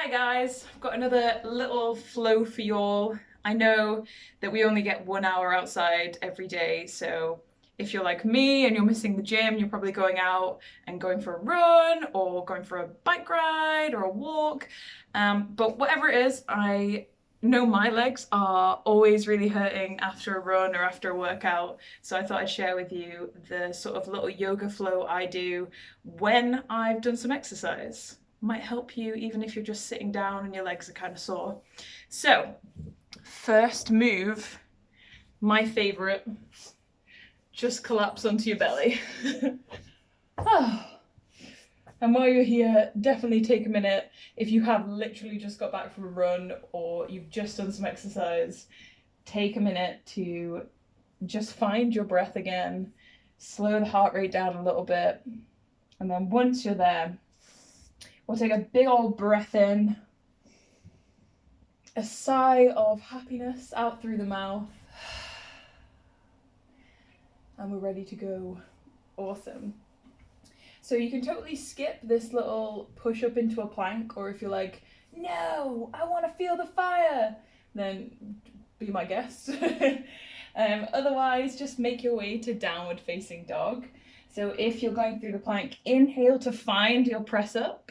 Hi guys, I've got another little flow for y'all. I know that we only get 1 hour outside every day, so if you're like me and you're missing the gym, you're probably going out and going for a run or going for a bike ride or a walk. But whatever it is, I know my legs are always really hurting after a run or after a workout, so I thought I'd share with you the sort of little yoga flow I do when I've done some exercise. Might help you even if you're just sitting down and your legs are kind of sore. So, first move, my favorite, just collapse onto your belly. Oh. And while you're here, definitely take a minute. If you have literally just got back from a run or you've just done some exercise, take a minute to just find your breath again, slow the heart rate down a little bit, and then once you're there, we'll take a big old breath in, a sigh of happiness out through the mouth, and we're ready to go. Awesome. So you can totally skip this little push up into a plank, or if you're like, no, I want to feel the fire, then be my guest. Otherwise, just make your way to downward facing dog. So if you're going through the plank, inhale to find your press up.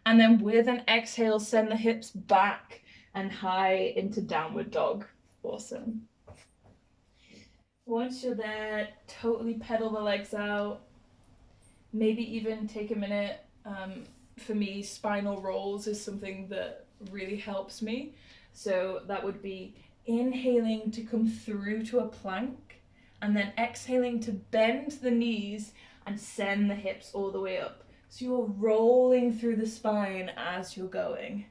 And then with an exhale, send the hips back and high into downward dog. Awesome. Once you're there, totally pedal the legs out. Maybe even take a minute. For me, spinal rolls is something that really helps me. So that would be inhaling to come through to a plank and then exhaling to bend the knees and send the hips all the way up. So you're rolling through the spine as you're going.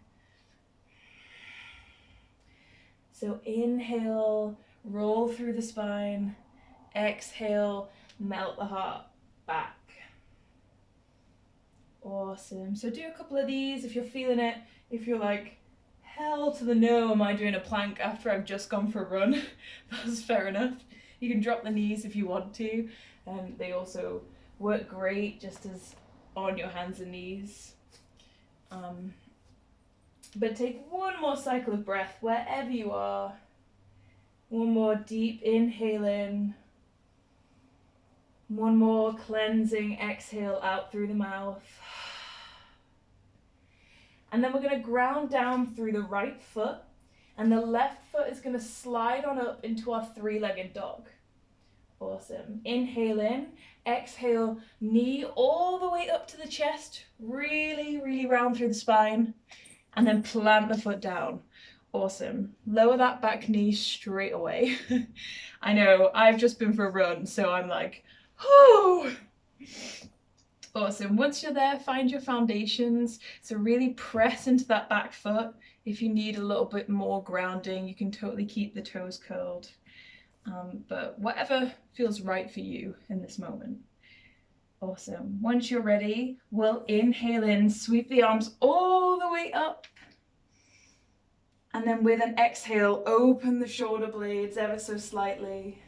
So inhale, roll through the spine. Exhale, melt the heart back. Awesome. So do a couple of these if you're feeling it. If you're like, hell to the no, am I doing a plank after I've just gone for a run? That's fair enough. You can drop the knees if you want to. They also work great just as on your hands and knees. But take one more cycle of breath wherever you are. One more deep inhale in. One more cleansing exhale out through the mouth. And then we're going to ground down through the right foot, and the left foot is going to slide on up into our three-legged dog. Awesome. Inhale in, exhale, knee all the way up to the chest, really, really round through the spine, and then plant the foot down. Awesome. Lower that back knee straight away. I know, I've just been for a run, so I'm like, oh. Awesome. Once you're there, find your foundations. So really press into that back foot. If you need a little bit more grounding, you can totally keep the toes curled. But whatever feels right for you in this moment. Awesome. Once you're ready, we'll inhale in, sweep the arms all the way up. And then with an exhale, open the shoulder blades ever so slightly.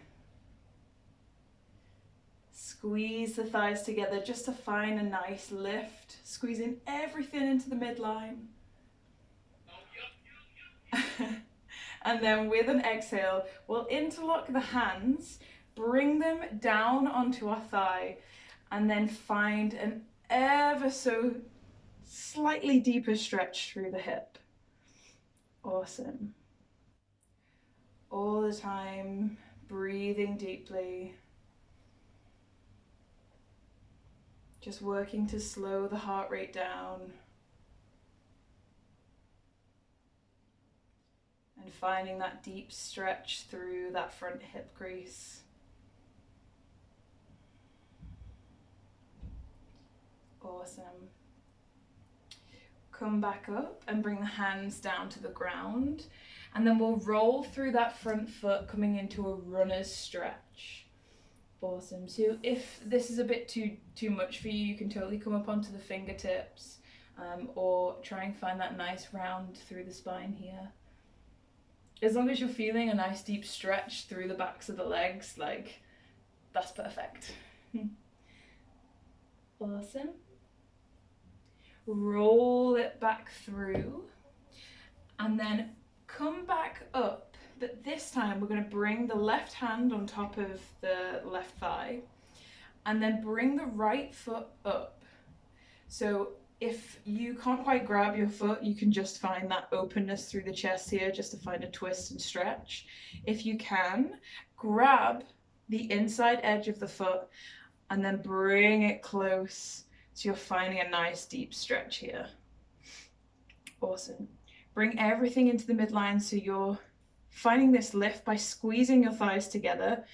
Squeeze the thighs together just to find a nice lift. Squeezing everything into the midline. And then with an exhale, we'll interlock the hands, bring them down onto our thigh, and then find an ever so slightly deeper stretch through the hip. Awesome. All the time, breathing deeply. Just working to slow the heart rate down. And finding that deep stretch through that front hip crease. Awesome. Come back up and bring the hands down to the ground. And then we'll roll through that front foot, coming into a runner's stretch. Awesome. So if this is a bit too much for you, you can totally come up onto the fingertips, or try and find that nice round through the spine here. As long as you're feeling a nice deep stretch through the backs of the legs, like, that's perfect. Awesome. roll it back through, and then come back up. But this time we're going to bring the left hand on top of the left thigh, and then bring the right foot up. So if you can't quite grab your foot, you can just find that openness through the chest here, just to find a twist and stretch. If you can, grab the inside edge of the foot and then bring it close so you're finding a nice deep stretch here. Awesome. Bring everything into the midline so you're finding this lift by squeezing your thighs together.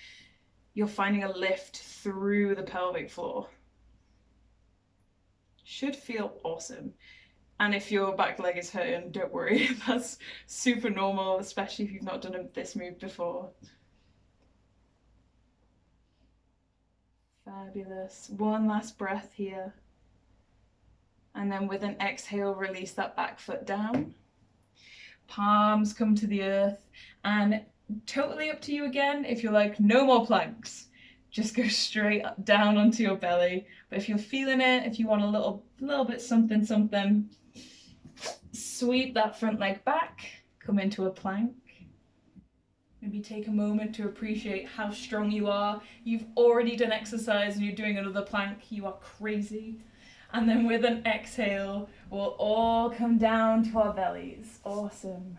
You're finding a lift through the pelvic floor. Should feel awesome. And if your back leg is hurting, don't worry, that's super normal, especially if you've not done this move before. Fabulous. One last breath here. And then with an exhale, release that back foot down. Palms come to the earth, and totally up to you again. If you're like, no more planks, just go straight down onto your belly. But if you're feeling it, if you want a little bit something, sweep that front leg back, come into a plank. Maybe take a moment to appreciate how strong you are. You've already done exercise and you're doing another plank. You are crazy. And then with an exhale, we'll all come down to our bellies. Awesome.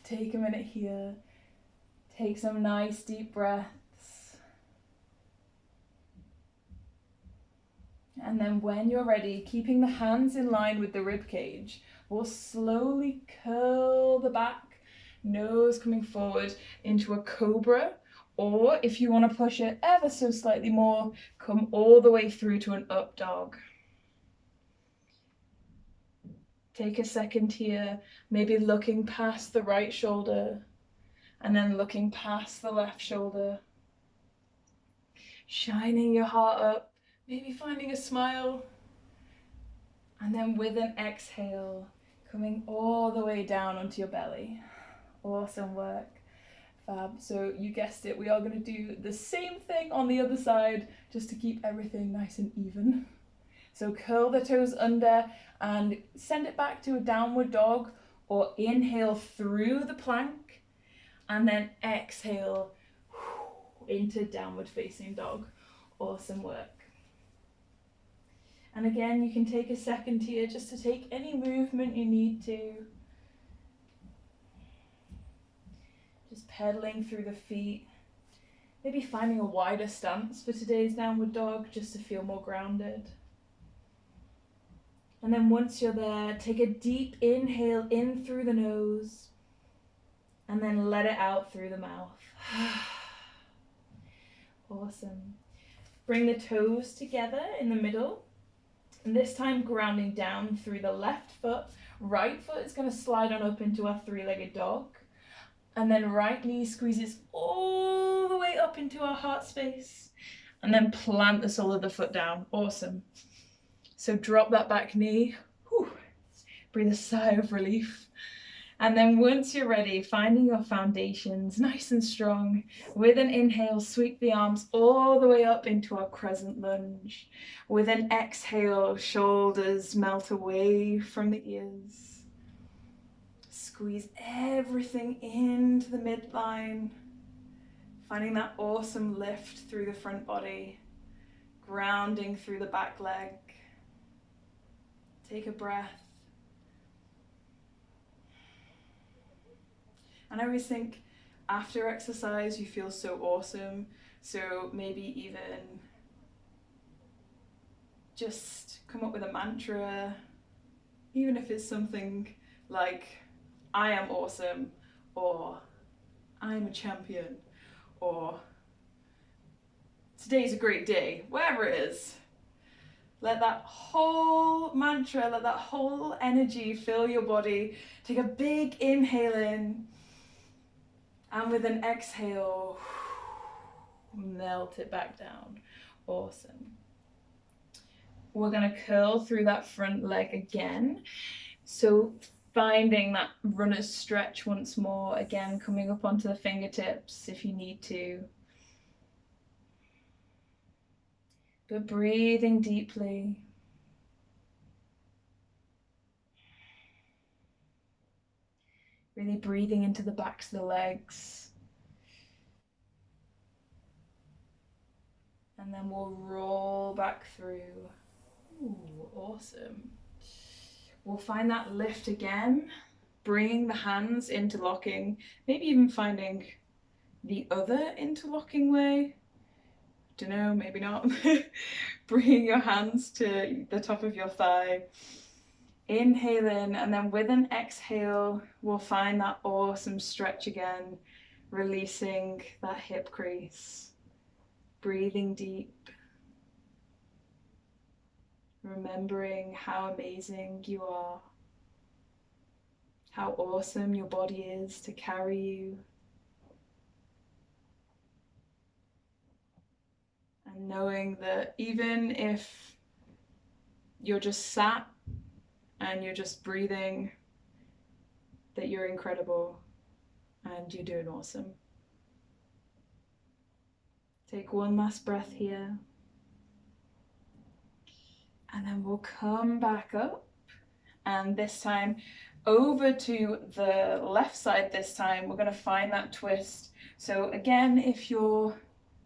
Take a minute here. Take some nice deep breaths. And then when you're ready, keeping the hands in line with the rib cage, we'll slowly curl the back, nose coming forward into a cobra. Or if you want to push it ever so slightly more, come all the way through to an up dog. Take a second here, maybe looking past the right shoulder and then looking past the left shoulder. Shining your heart up, maybe finding a smile. And then with an exhale, coming all the way down onto your belly. Awesome work. Fab. So you guessed it, we are going to do the same thing on the other side just to keep everything nice and even. So curl the toes under and send it back to a downward dog, or inhale through the plank and then exhale into downward facing dog. Awesome work. And again, you can take a second here just to take any movement you need to. Just pedaling through the feet, maybe finding a wider stance for today's downward dog just to feel more grounded. And then once you're there, take a deep inhale in through the nose and then let it out through the mouth. Awesome. Bring the toes together in the middle, and this time grounding down through the left foot. Right foot is going to slide on up into our three-legged dog. And then right knee squeezes all the way up into our heart space. And then plant the sole of the foot down. Awesome. So drop that back knee. Whew. Breathe a sigh of relief. And then once you're ready, finding your foundations nice and strong. With an inhale, sweep the arms all the way up into our crescent lunge. With an exhale, shoulders melt away from the ears. Squeeze everything into the midline, finding that awesome lift through the front body, grounding through the back leg. Take a breath. And I always think after exercise you feel so awesome, so maybe even just come up with a mantra, even if it's something like, I am awesome, or I'm a champion, or today's a great day, whatever it is. Let that whole mantra, let that whole energy fill your body. Take a big inhale in, and with an exhale, melt it back down. Awesome. We're going to curl through that front leg again. So finding that runner's stretch once more, again coming up onto the fingertips if you need to. But breathing deeply. Really breathing into the backs of the legs. And then we'll roll back through. Ooh, awesome. We'll find that lift again, bringing the hands interlocking, maybe even finding the other interlocking way. Don't know, maybe not. Bringing your hands to the top of your thigh. Inhale in, and then with an exhale, we'll find that awesome stretch again, releasing that hip crease. Breathing deep. Remembering how amazing you are, how awesome your body is to carry you. And knowing that even if you're just sat and you're just breathing, that you're incredible and you're doing awesome. Take one last breath here. And then we'll come back up, and this time over to the left side. This time we're going to find that twist. So again, if your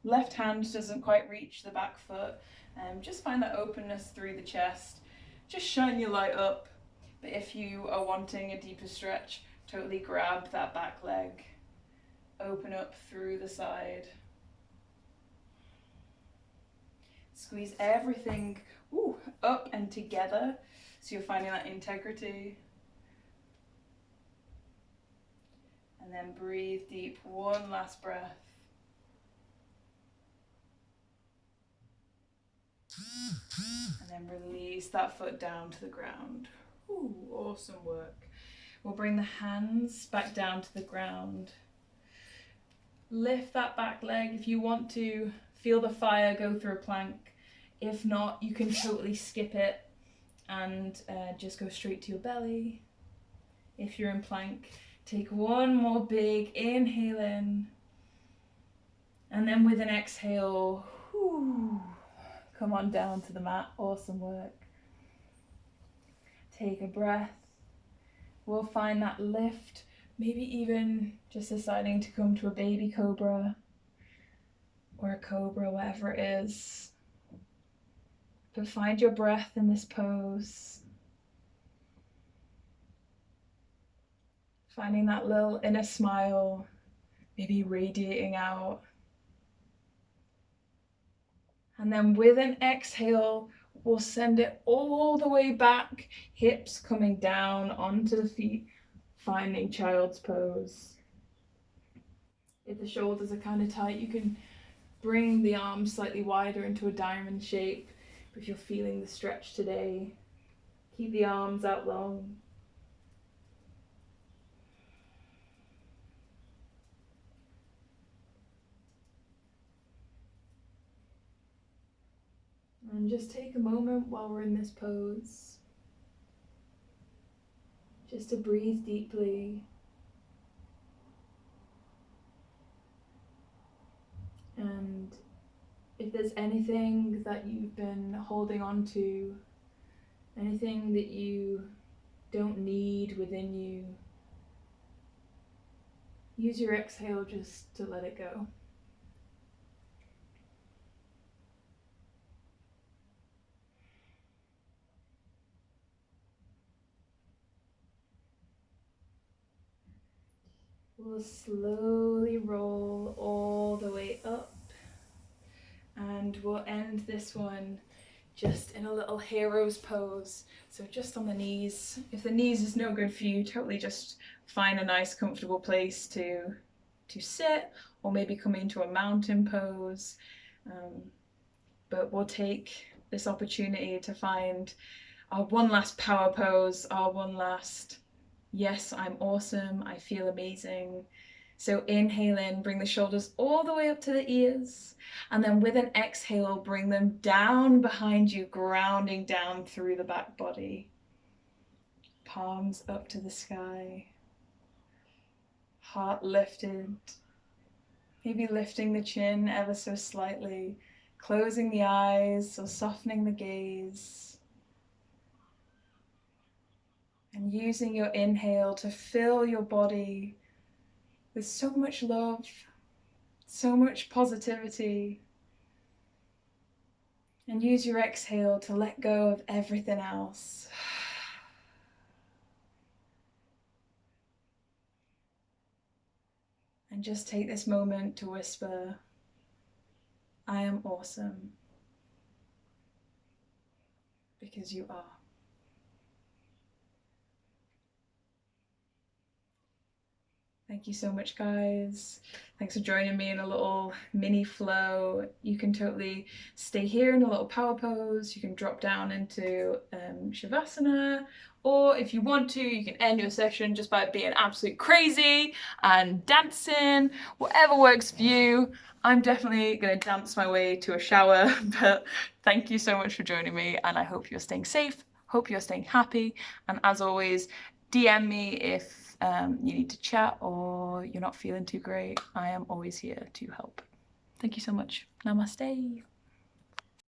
left hand doesn't quite reach the back foot, just find that openness through the chest. Just shine your light up. But if you are wanting a deeper stretch, totally grab that back leg. Open up through the side. Squeeze everything up and together, so you're finding that integrity. And then breathe deep, one last breath. And then release that foot down to the ground. Ooh, awesome work. We'll bring the hands back down to the ground. Lift that back leg if you want to. Feel the fire go through a plank. If not, you can totally skip it and just go straight to your belly. If you're in plank, take one more big inhale in. And then with an exhale, come on down to the mat. Awesome work. Take a breath. We'll find that lift, maybe even just deciding to come to a baby cobra or a cobra, whatever it is. But find your breath in this pose. Finding that little inner smile, maybe radiating out. And then with an exhale, we'll send it all the way back, hips coming down onto the feet, finding child's pose. If the shoulders are kind of tight, you can bring the arms slightly wider into a diamond shape. If you're feeling the stretch today, keep the arms out long. And just take a moment while we're in this pose, just to breathe deeply. And if there's anything that you've been holding on to, anything that you don't need within you, use your exhale just to let it go. We'll slowly roll all the way up, and we'll end this one just in a little hero's pose. So just on the knees. If the knees is no good for you, totally just find a nice comfortable place to sit, or maybe come into a mountain pose. But we'll take this opportunity to find our one last power pose, our one last, yes, I'm awesome, I feel amazing. So inhale in, bring the shoulders all the way up to the ears. And then with an exhale, bring them down behind you, grounding down through the back body. Palms up to the sky. Heart lifted. Maybe lifting the chin ever so slightly. Closing the eyes or softening the gaze. And using your inhale to fill your body with so much love, so much positivity. And use your exhale to let go of everything else. And just take this moment to whisper, I am awesome. Because you are. Thank you so much, guys. Thanks for joining me in a little mini flow. You can totally stay here in a little power pose. You can drop down into Shavasana. Or if you want to, you can end your session just by being absolute crazy and dancing, whatever works for you. I'm definitely going to dance my way to a shower, but thank you so much for joining me, and I hope you're staying safe, hope you're staying happy, and as always, DM me if you need to chat or you're not feeling too great. I am always here to help. Thank you so much. Namaste.